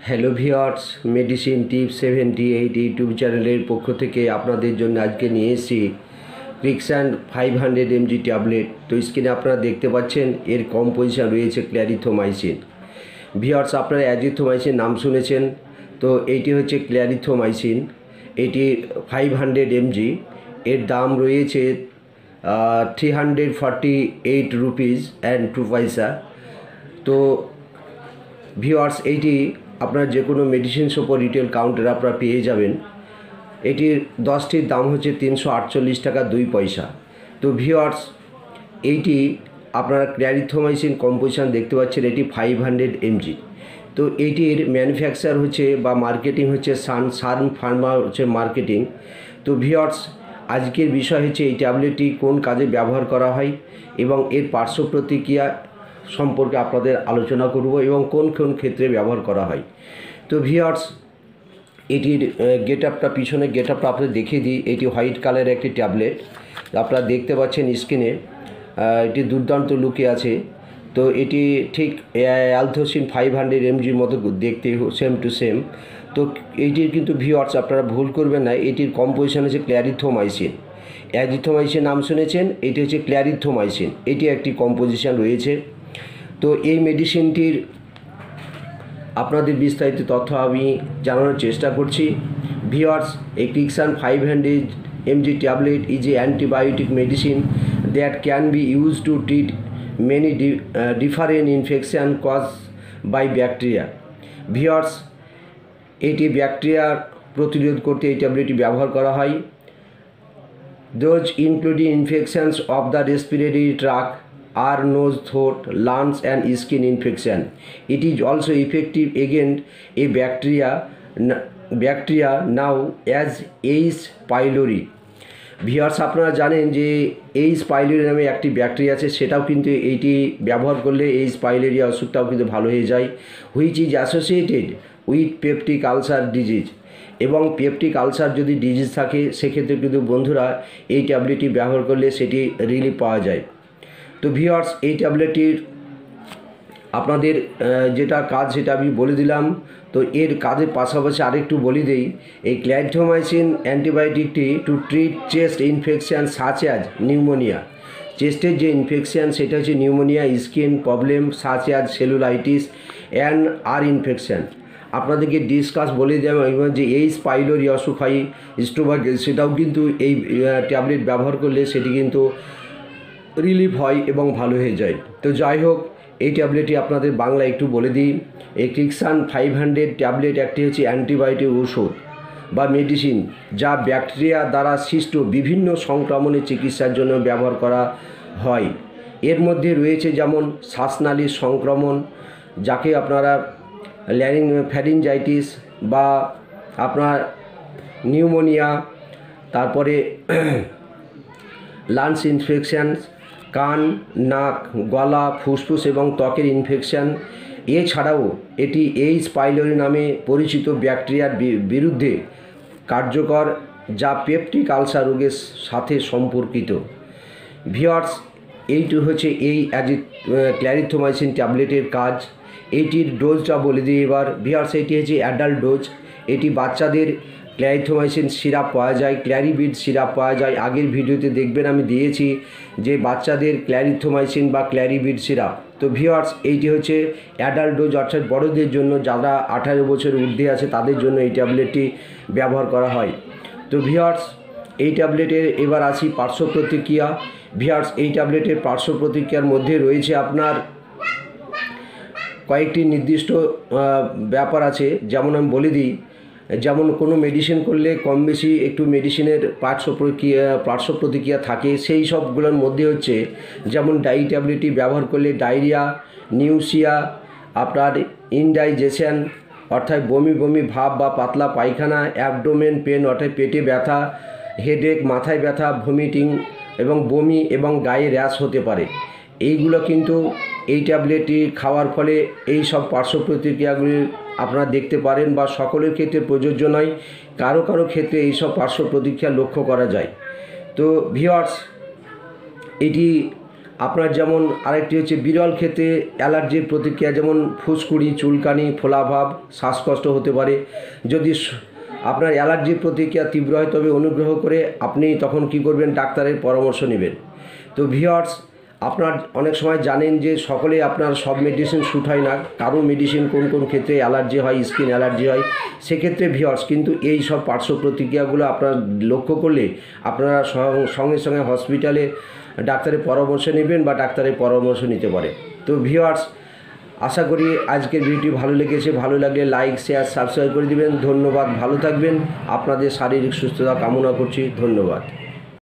Hello viewers, medicine tips 78 YouTube চ্যানেলের পক্ষ থেকে আপনাদের জন্য আজকে নিয়ে এসেছি ক্রিকসান 500 mg ট্যাবলেট। তো স্ক্রিনে আপনারা দেখতে পাচ্ছেন এর কম্পোজিশন রয়েছে ক্ল্যারিথোমাইসিন। ভিউয়ার্স, আপনারা অ্যাজিথ্রোমাইসিন নাম শুনেছেন, তো এইটি হচ্ছে ক্ল্যারিথোমাইসিন। এটি 500 mg, এর দাম রয়েছে 348 রুপিস অ্যান্ড 2 পয়সা। তো ভিউয়ার্স, এইটি আপনারা যে কোনো মেডিসিন শপ রিটেল কাউন্টারে আপনারা পেয়ে যাবেন। এটির 10টির দাম হচ্ছে 348 টাকা 2 পয়সা। তো ভিউয়ার্স, এইটি আপনারা ক্ল্যারিথোমাইসিন কম্পোজিশন দেখতে পাচ্ছেন, এটি 500 mg। তো এইটির ম্যানুফ্যাকচার হচ্ছে বা মার্কেটিং হচ্ছে সান ফার্মা হচ্ছে মার্কেটিং। তো ভিউয়ার্স, আজকের বিষয় হচ্ছে এই ট্যাবলেটটি কোন কাজে ব্যবহার করা হয় এবং এর পার্শ্ব প্রতিক্রিয়া সম্পর্কে আপনাদের আলোচনা করব এবং কোন কোন ক্ষেত্রে ব্যবহার করা হয়। তো ভিউয়ার্স, এটির পিছনে গেট আপটা আপনাদের দেখিয়ে দিই। এটি হোয়াইট কালারের একটি ট্যাবলেট, আপনারা দেখতে পাচ্ছেন স্ক্রিনে। এটি দুর্দান্ত লুকে আছে। তো এটি ঠিক অ্যালথোসিন 500 mg মতো দেখতে, সেম টু সেম। তো এইটির কিন্তু ভিউয়ার্স আপনারা ভুল করবেন না, এটির কম্পোজিশন হচ্ছে ক্ল্যারিথোমাইসিন। অ্যাজিথ্রোমাইসিন নাম শুনেছেন, এটি হচ্ছে ক্ল্যারিথোমাইসিন, এটি একটি কম্পোজিশন রয়েছে। তো এই মেডিসিনটির আপনাদের বিস্তারিত তথ্য আমি জানানোর চেষ্টা করছি। ভিউয়ার্স, এই ক্রিকসান 500 mg tablet is a antibiotic medicine that can be used to treat many different infection caused by bacteria. Viewers, এটি ব্যাকটেরিয়ার প্রতিরোধ করতে এই ট্যাবলেটটি ব্যবহার করা হয়। Those including infections of the respiratory tract, are nose, throat, lungs and skin infection. It is also effective against a bacteria now as H. pylori. Viewers, আপনারা জানেন যে এইচ পাইলোরি নামে একটি ব্যাকটেরিয়া আছে, সেটাও কিন্তু এইটি ব্যবহার করলে এইচ পাইলোরিয়া ওষুধটাও কিন্তু ভালো হয়ে যায়, which is associated with peptic ulcer disease. এবং পেপটিক আলসার যদি ডিজিজ থাকে সেক্ষেত্রে কিন্তু বন্ধুরা এই ট্যাবলেটটি ব্যবহার করলে সেটি রিলিফ পাওয়া যায়। তো ভিউয়ার্স, এই ট্যাবলেটটির আপনাদের যেটা কাজ সেটা আমি বলে দিলাম। তো এর কাজের পাশাপাশি আরেকটু বলে দিই, এই ক্ল্যারিথোমাইসিন অ্যান্টিবায়োটিকটি to treat chest infection such as pneumonia. চেস্টের যে ইনফেকশান সেটা হচ্ছে pneumonia, skin problem such as cellulitis and আর ইনফেকশান। আপনাদেরকে ডিসকাস বলে দেওয়া যে এইচ পাইলোরি অসুখ হয় স্টোমাকে, সেটাও কিন্তু এই ট্যাবলেট ব্যবহার করলে সেটি কিন্তু রিলিফ হয় এবং ভালো হয়ে যায়। তো যাই হোক, এই ট্যাবলেটটি আপনাদের বাংলা একটু বলে দিই। এই ক্রিকসান 500 ট্যাবলেট একটি হচ্ছে অ্যান্টিবায়োটিক ওষুধ বা মেডিসিন, যা ব্যাকটেরিয়া দ্বারা সৃষ্ট বিভিন্ন সংক্রমণের চিকিৎসার জন্য ব্যবহার করা হয়। এর মধ্যে রয়েছে যেমন শ্বাসনালীর সংক্রমণ, যাকে আপনারা ফ্যারিঞ্জাইটিস বা আপনার নিউমোনিয়া, তারপরে লাংস ইনফেকশান, কান, নাক, গলা, ফুসফুস এবং ত্বকের ইনফেকশান। এছাড়াও এটি এইচ পাইলোরি নামে পরিচিত ব্যাকটেরিয়ার বিরুদ্ধে কার্যকর, যা পেপটিক আলসার রোগের সাথে সম্পর্কিত। ভিউয়ার্স, এইটি হচ্ছে এই ক্ল্যারিথোমাইসিন ট্যাবলেটের কাজ। এইটির ডোজটা বলে দিই এবার। ভিউয়ার্স, এটি হচ্ছে অ্যাডাল্ট ডোজ। এটি বাচ্চাদের ক্ল্যারিথোমাইসিন সিরাপ পাওয়া যায়, ক্ল্যারিবিড সিরাপ পাওয়া যায়। আগের ভিডিওতে দেখবেন আমি দিয়েছি যে বাচ্চাদের ক্ল্যারিথোমাইসিন বা ক্ল্যারিবিড সিরাপ। তো ভিউয়ার্স, এইটি হচ্ছে অ্যাডাল্ট ডোজ, অর্থাৎ বড়দের জন্য, যারা 18 বছর ঊর্ধ্বে আছে তাদের জন্য এই ট্যাবলেটটি ব্যবহার করা হয়। তো ভিউয়ার্স, এই ট্যাবলেটের এবার আসি পার্শ্ব প্রতিক্রিয়া। ভিউয়ার্স, এই ট্যাবলেটের পার্শ্ব প্রতিক্রিয়ার মধ্যে রয়েছে আপনার কয়েকটি নির্দিষ্ট ব্যাপার আছে। যেমন আমি বলে দিই, যেমন কোনো মেডিসিন করলে কম বেশি একটু মেডিসিনের পার্শ্ব প্রতিক্রিয়া থাকে। সেই সবগুলোর মধ্যে হচ্ছে যেমন এই ট্যাবলেটটি ব্যবহার করলে ডায়রিয়া, নিউসিয়া, আপনার ইনডাইজেশন অর্থাৎ বমি বমি ভাব বা পাতলা পায়খানা, অ্যাবডোমেন পেন অর্থাৎ পেটে ব্যথা, হেডেক মাথায় ব্যথা, ভমিটিং এবং বমি এবং গায়ে র্যাশ হতে পারে। এইগুলো কিন্তু এই ট্যাবলেটটি খাওয়ার ফলে এই সব পার্শ্ব প্রতিক্রিয়াগুলি আপনারা দেখতে পারেন, বা সকলের ক্ষেত্রে প্রযোজ্য নয়, কারো কারো ক্ষেত্রে এইসব পার্শ্ব প্রতিক্রিয়া লক্ষ্য করা যায়। তো ভিউয়ার্স, এটি আপনার যেমন আরেকটি হচ্ছে বিরল ক্ষেত্রে অ্যালার্জির প্রতিক্রিয়া, যেমন ফুসকুড়ি, চুলকানি, ফোলাভাব, শ্বাসকষ্ট হতে পারে। যদি আপনার অ্যালার্জির প্রতিক্রিয়া তীব্র হয় তবে অনুগ্রহ করে আপনি তখন কি করবেন, ডাক্তারের পরামর্শ নেবেন। তো ভিউয়ার্স, আপনার অনেক সময় জানেন যে সকলে আপনার সব মেডিসিন শ্যুট হয় না, কারো মেডিসিন কোন কোন ক্ষেত্রে অ্যালার্জি হয়, স্কিন অ্যালার্জি হয়, সেক্ষেত্রে ভিউয়ার্স কিন্তু এই সব পার্শ্ব প্রতিক্রিয়াগুলো আপনার লক্ষ্য করলে আপনারা সঙ্গে সঙ্গে হসপিটালে ডাক্তারের পরামর্শ নেবেন বা ডাক্তারের পরামর্শ নিতে পারে। তো ভিউয়ার্স, আশা করি আজকের ভিডিওটি ভালো লেগেছে। ভালো লাগলে লাইক, শেয়ার, সাবস্ক্রাইব করে দেবেন। ধন্যবাদ, ভালো থাকবেন। আপনাদের শারীরিক সুস্থতা কামনা করছি। ধন্যবাদ।